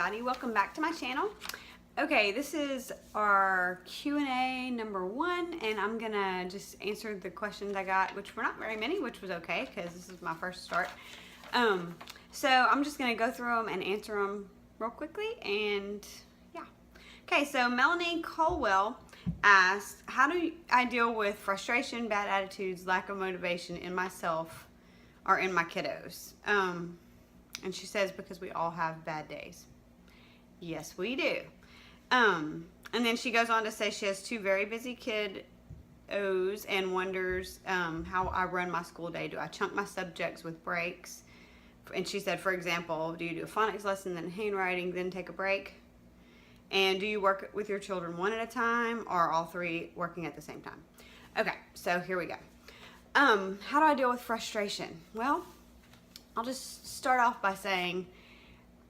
everybody, welcome back to my channel. Okay, this is our Q&A number 1, and I'm gonna just answer the questions I got, which were not very many, which was okay because this is my first start. So I'm just gonna go through them and answer them real quickly, and yeah. Okay, so Melanie Colwell asked, how do I deal with frustration, bad attitudes, lack of motivation in myself or in my kiddos? And she says, because we all have bad days. Yes, we do. And then she goes on to say she has 2 very busy kiddos and wonders how I run my school day. Do I chunk my subjects with breaks? And she said, for example, do you do a phonics lesson, then handwriting, then take a break? And do you work with your children one at a time, or all 3 working at the same time? Okay, so here we go. How do I deal with frustration? Well, I'll just start off by saying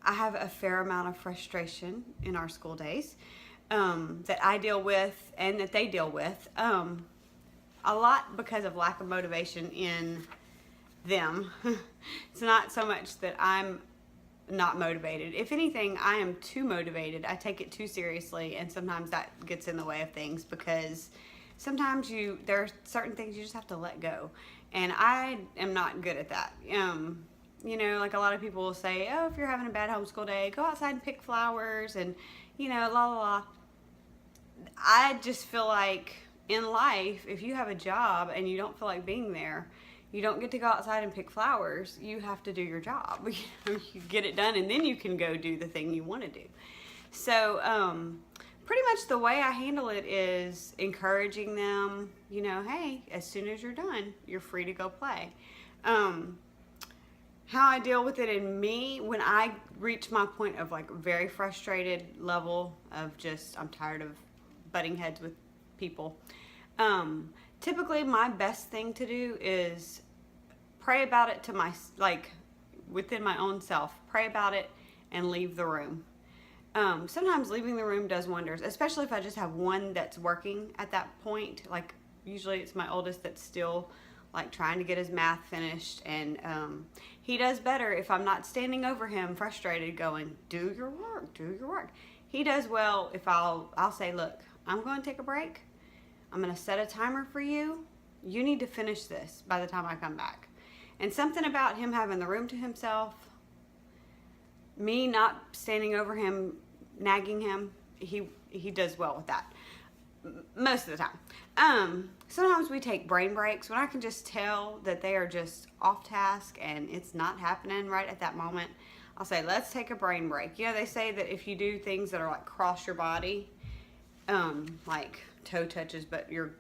I have a fair amount of frustration in our school days that I deal with and that they deal with. A lot because of lack of motivation in them. It's not so much that I'm not motivated. If anything, I am too motivated. I take it too seriously, and sometimes that gets in the way of things because sometimes there are certain things you just have to let go, and I am not good at that. You know, like a lot of people will say, oh, if you're having a bad homeschool day, go outside and pick flowers and, you know, la la la. I just feel like in life, if you have a job and you don't feel like being there, you don't get to go outside and pick flowers. You have to do your job. You get it done, and then you can go do the thing you want to do. So pretty much the way I handle it is encouraging them, you know, hey, as soon as you're done, you're free to go play. How I deal with it in me, when I reach my point of like very frustrated level of just, I'm tired of butting heads with people. Typically my best thing to do is pray about it to within my own self, pray about it and leave the room. Sometimes leaving the room does wonders, especially if I just have one that's working at that point. Like usually it's my oldest that's still like trying to get his math finished, and he does better if I'm not standing over him frustrated going, do your work, do your work. He does well if I'll say, look, I'm going to take a break. I'm going to set a timer for you. You need to finish this by the time I come back. And something about him having the room to himself, me not standing over him, nagging him, he does well with that. Most of the time. Sometimes we take brain breaks when I can just tell that they are just off task and it's not happening right at that moment. I'll say, let's take a brain break. You know, they say that if you do things that are like cross your body, like toe touches, but you're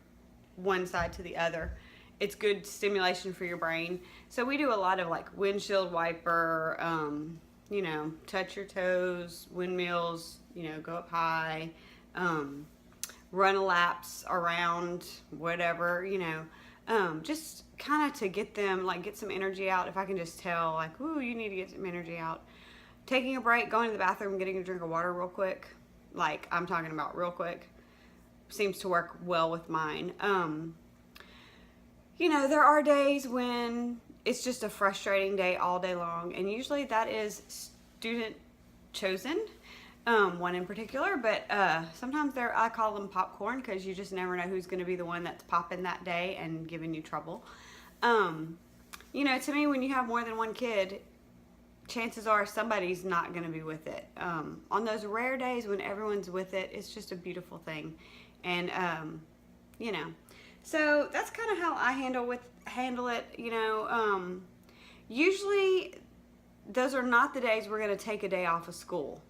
one side to the other, it's good stimulation for your brain. So we do a lot of like windshield wiper, you know, touch your toes, windmills, you know, go up high, run laps around, whatever, you know, just kind of to get them, like get some energy out. If I can just tell, like, ooh, you need to get some energy out. Taking a break, going to the bathroom, getting a drink of water real quick, like I'm talking about real quick, seems to work well with mine. You know, there are days when it's just a frustrating day all day long, and usually that is student chosen. One in particular, but sometimes I call them popcorn because you just never know who's going to be the one that's popping that day and giving you trouble. You know, to me, when you have more than one kid, chances are somebody's not going to be with it. On those rare days when everyone's with it, it's just a beautiful thing. And, you know, so that's kind of how I handle it, you know. Usually those are not the days we're going to take a day off of school,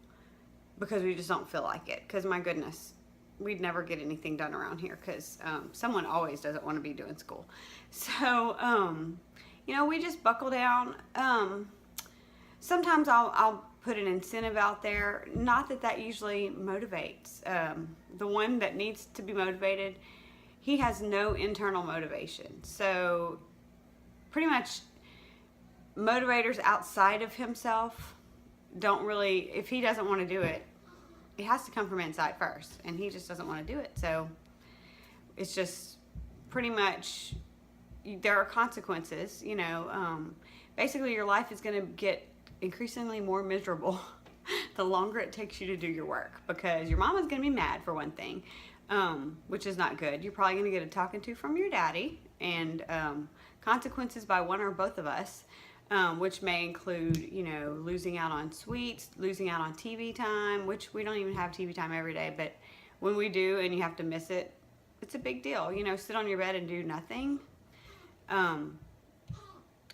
because we just don't feel like it, because my goodness, we'd never get anything done around here because someone always doesn't want to be doing school. So, you know, we just buckle down. Sometimes I'll put an incentive out there, not that usually motivates. The one that needs to be motivated, he has no internal motivation. So pretty much motivators outside of himself don't really, if he doesn't want to do it, it has to come from inside first, and he just doesn't want to do it. So it's just pretty much, there are consequences, you know. Basically your life is going to get increasingly more miserable the longer it takes you to do your work, because your mama's going to be mad for one thing, which is not good. You're probably going to get a talking to from your daddy, and consequences by one or both of us, which may include, you know, losing out on sweets, losing out on TV time, which we don't even have TV time every day, but when we do and you have to miss it, it's a big deal. You know, sit on your bed and do nothing.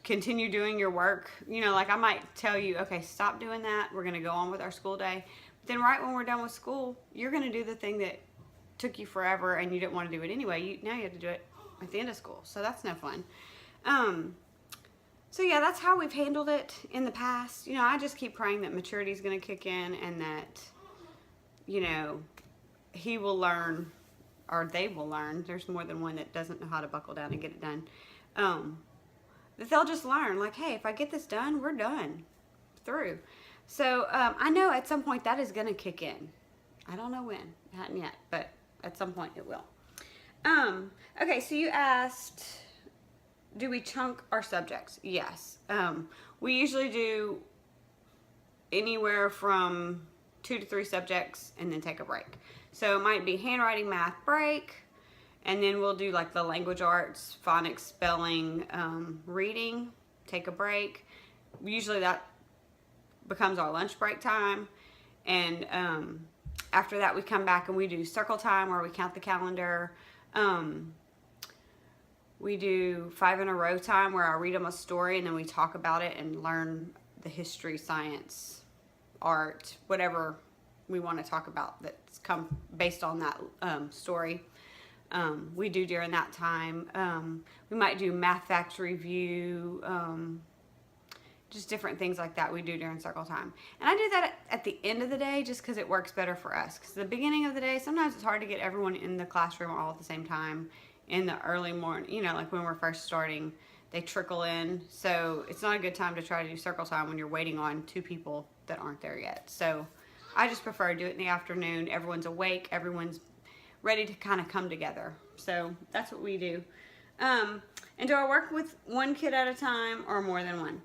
Continue doing your work. You know, like I might tell you, okay, stop doing that. We're going to go on with our school day. But then right when we're done with school, you're going to do the thing that took you forever and you didn't want to do it anyway. Now you have to do it at the end of school. So that's no fun. So yeah, that's how we've handled it in the past. You know, I just keep praying that maturity is going to kick in, and that, you know, he will learn, or they will learn. There's more than one that doesn't know how to buckle down and get it done. That they'll just learn, like, hey, if I get this done, we're done through. So I know at some point that is going to kick in. I don't know when. It hasn't yet, but at some point it will. Okay, so you asked, do we chunk our subjects? Yes. We usually do anywhere from 2 to 3 subjects and then take a break. So it might be handwriting, math break, and then we'll do like the language arts, phonics, spelling, reading, take a break. Usually that becomes our lunch break time. And after that we come back and we do circle time, where we count the calendar. We do 5 in a row time, where I read them a story and then we talk about it and learn the history, science, art, whatever we want to talk about that's come based on that story. We do during that time. We might do math facts review, just different things like that we do during circle time. And I do that at the end of the day just because it works better for us. Because the beginning of the day, sometimes it's hard to get everyone in the classroom all at the same time in the early morning. You know, like when we're first starting, they trickle in. So it's not a good time to try to do circle time when you're waiting on 2 people that aren't there yet. So I just prefer to do it in the afternoon. Everyone's awake. Everyone's ready to kind of come together. So that's what we do. And do I work with one kid at a time or more than one?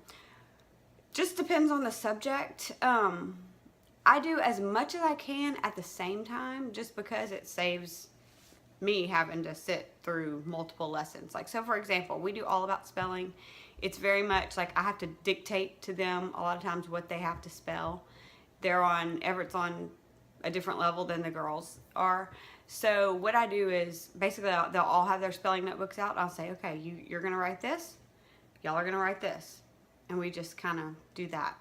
Just depends on the subject. I do as much as I can at the same time, just because it saves me having to sit through multiple lessons. Like, so for example, we do all about spelling. It's very much like I have to dictate to them a lot of times what they have to spell. Everett's on a different level than the girls are. So what I do is basically they'll all have their spelling notebooks out. I'll say, okay, you're going to write this. Y'all are going to write this. And we just kind of do that.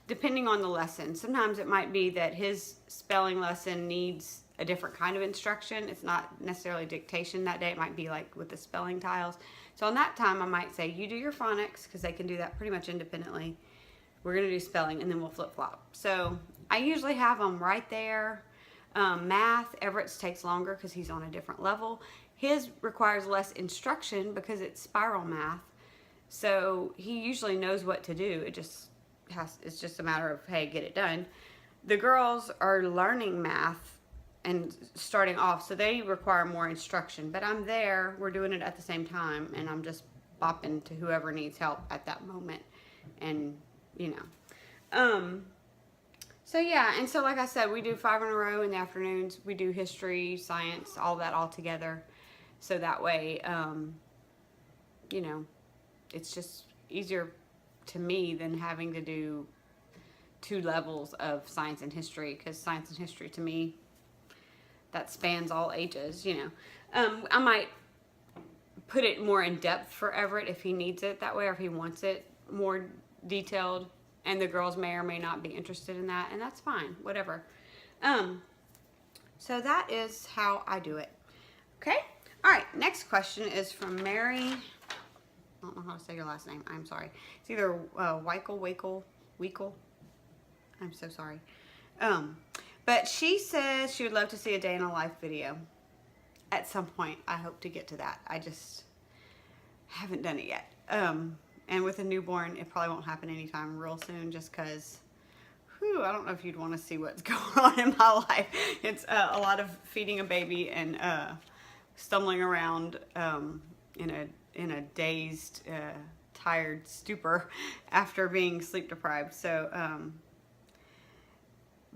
Depending on the lesson. Sometimes it might be that his spelling lesson needs a different kind of instruction. It's not necessarily dictation that day. It might be like with the spelling tiles. So on that time, I might say, you do your phonics, because they can do that pretty much independently. We're going to do spelling, and then we'll flip-flop. So I usually have them right there. Math, Everett's takes longer because he's on a different level. His requires less instruction because it's spiral math. So he usually knows what to do. It's just a matter of, hey, get it done. The girls are learning math and starting off, so they require more instruction. But I'm there, we're doing it at the same time, and I'm just bopping to whoever needs help at that moment. And, you know. So yeah, and so like I said, we do 5 in a row in the afternoons. We do history, science, all that all together. So that way, you know, it's just easier to me than having to do 2 levels of science and history, because science and history to me, that spans all ages, you know. I might put it more in depth for Everett if he needs it that way, or if he wants it more detailed, and the girls may or may not be interested in that, and that's fine, whatever. So that is how I do it. Okay? All right, next question is from Mary. I don't know how to say your last name. I'm sorry. It's either Weikel. I'm so sorry. But she says she would love to see a day in a life video. At some point, I hope to get to that. I just haven't done it yet. And with a newborn, it probably won't happen anytime real soon, just because, I don't know if you'd want to see what's going on in my life. It's a lot of feeding a baby and stumbling around in a dazed, tired stupor after being sleep deprived. So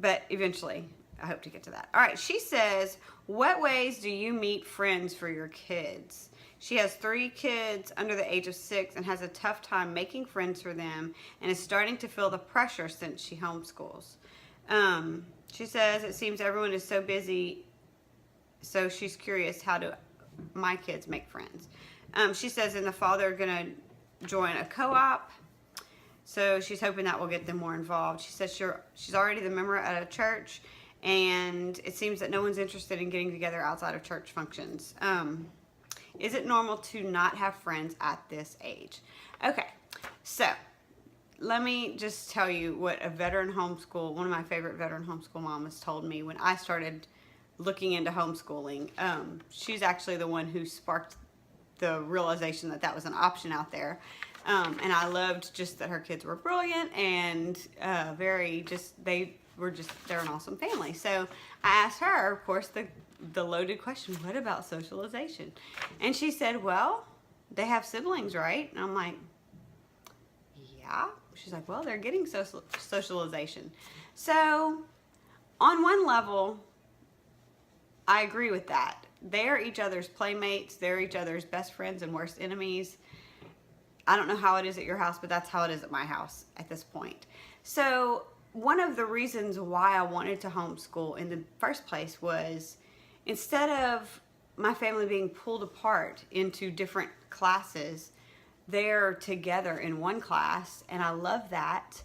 but eventually I hope to get to that. All right, she says, what ways do you meet friends for your kids? She has 3 kids under the age of 6 and has a tough time making friends for them and is starting to feel the pressure since she homeschools. She says it seems everyone is so busy, so she's curious, how do my kids make friends? She says in the fall they're going to join a co-op, so she's hoping that will get them more involved. She says she's already the member at a church, and it seems that no one's interested in getting together outside of church functions. Is it normal to not have friends at this age? Okay, so let me just tell you what one of my favorite veteran homeschool mamas told me when I started looking into homeschooling. She's actually the one who sparked the realization that that was an option out there. And I loved just that her kids were brilliant and they're an awesome family. So I asked her, of course, the loaded question, what about socialization? And she said, well, they have siblings, right? And I'm like, yeah. She's like, well, they're getting socialization. So on one level, I agree with that. They're each other's playmates. They're each other's best friends and worst enemies. I don't know how it is at your house, but that's how it is at my house at this point. So one of the reasons why I wanted to homeschool in the first place was, instead of my family being pulled apart into different classes, they're together in one class, and I love that.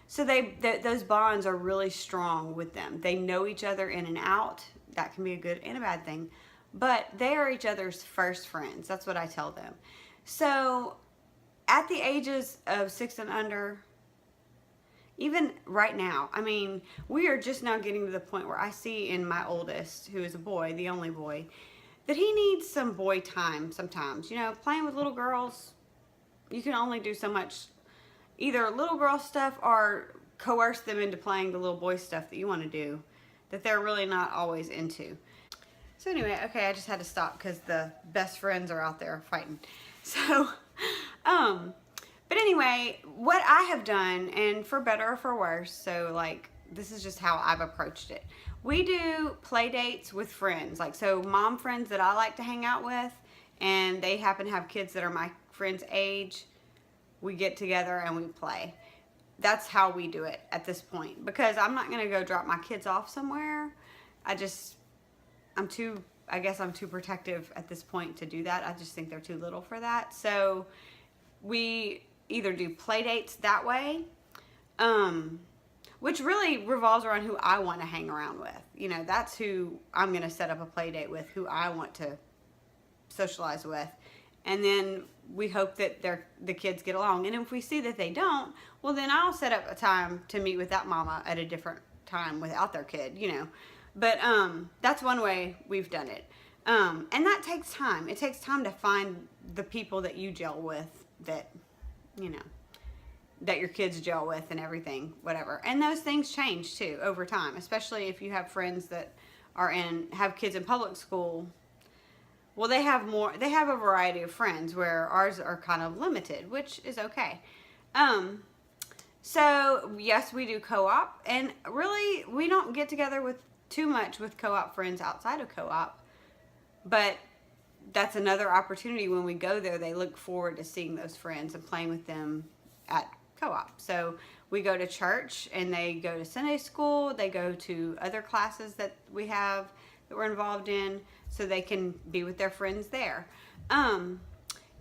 So those bonds are really strong with them. They know each other in and out. That can be a good and a bad thing, but they are each other's first friends. That's what I tell them. So at the ages of 6 and under, even right now, I mean, we are just now getting to the point where I see in my oldest, who is a boy, the only boy, that he needs some boy time sometimes. You know, playing with little girls, you can only do so much. Either little girl stuff or coerce them into playing the little boy stuff that you want to do that they're really not always into. So anyway, okay, I just had to stop because the best friends are out there fighting. So, but anyway, what I have done, and for better or for worse, so like, this is just how I've approached it. We do play dates with friends, like, so mom friends that I like to hang out with, and they happen to have kids that are my friend's age. We get together and we play. That's how we do it at this point, because I'm not going to go drop my kids off somewhere. I guess I'm too protective at this point to do that. I just think they're too little for that. So we either do play dates that way, which really revolves around who I want to hang around with. You know, that's who I'm going to set up a play date with, who I want to socialize with. And then we hope that the kids get along. And if we see that they don't, well, then I'll set up a time to meet with that mama at a different time without their kid, you know. But that's one way we've done it. And that takes time. It takes time to find the people that you gel with, that, you know, that your kids gel with and everything, whatever. And those things change too over time, especially if you have friends that have kids in public school. Well, they have a variety of friends, where ours are kind of limited, which is okay. So yes, we do co-op, and really we don't get together with too much with co-op friends outside of co-op, but that's another opportunity. When we go there, they look forward to seeing those friends and playing with them at co-op. So we go to church, and they go to Sunday school, they go to other classes that we have that we're involved in, so they can be with their friends there.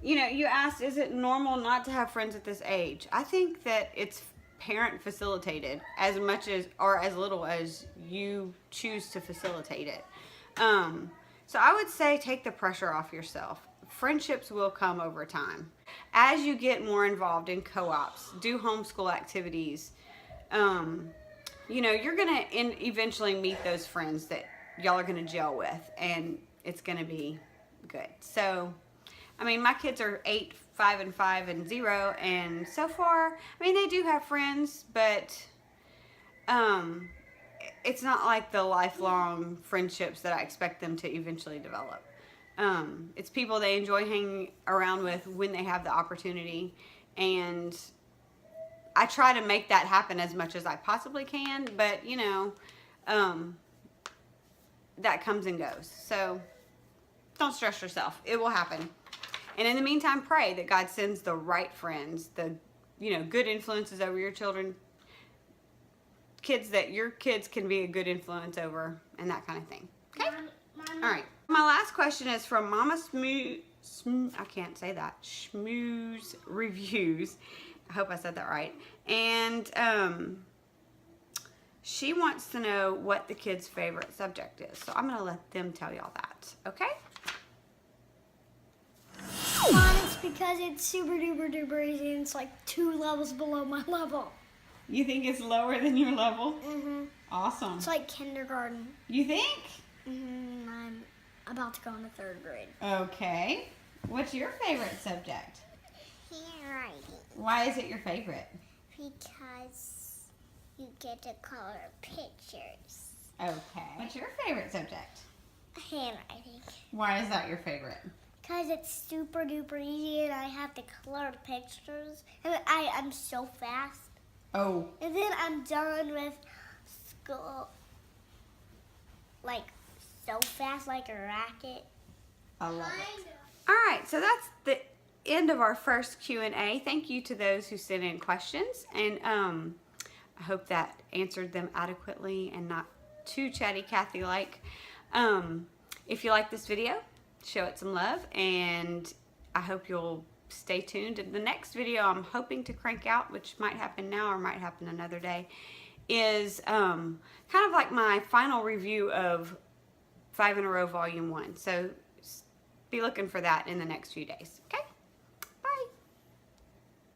You know, you asked, is it normal not to have friends at this age? I think that it's parent facilitated as much as, or as little as you choose to facilitate it. So I would say take the pressure off yourself. Friendships will come over time. As you get more involved in co-ops, do homeschool activities, you know, you're going to eventually meet those friends that y'all are going to gel with, and it's going to be good. So, I mean, my kids are 8, 5, and 5, and 0, and so far, I mean, they do have friends, but it's not like the lifelong friendships that I expect them to eventually develop. It's people they enjoy hanging around with when they have the opportunity, and I try to make that happen as much as I possibly can, but you know, that comes and goes. So don't stress yourself. It will happen. And in the meantime, pray that God sends the right friends, the, you know, good influences over your children, kids that your kids can be a good influence over, and that kind of thing. Okay? All right. My last question is from Mama I can't say that. Schmooze Reviews. I hope I said that right. And she wants to know what the kids' favorite subject is. So I'm going to let them tell y'all that. Okay? It's because it's super duper duper easy and it's like 2 levels below my level. You think it's lower than your level? Mm-hmm. Awesome. It's like kindergarten. You think? Mm-hmm. I'm about to go into 3rd grade. Okay. What's your favorite subject? Handwriting. Why is it your favorite? Because you get to color pictures. Okay. What's your favorite subject? Handwriting. Why is that your favorite? Because it's super duper easy and I have to color pictures. And I'm so fast. Oh. And then I'm done with school. Like, so fast, like a racket. I love it. All right, so that's the end of our first Q&A. Thank you to those who sent in questions, and I hope that answered them adequately and not too chatty Cathy-like. If you like this video, show it some love, and I hope you'll stay tuned. And the next video I'm hoping to crank out, which might happen now or might happen another day, is kind of like my final review of 5 in a Row Volume 1. So be looking for that in the next few days. Okay?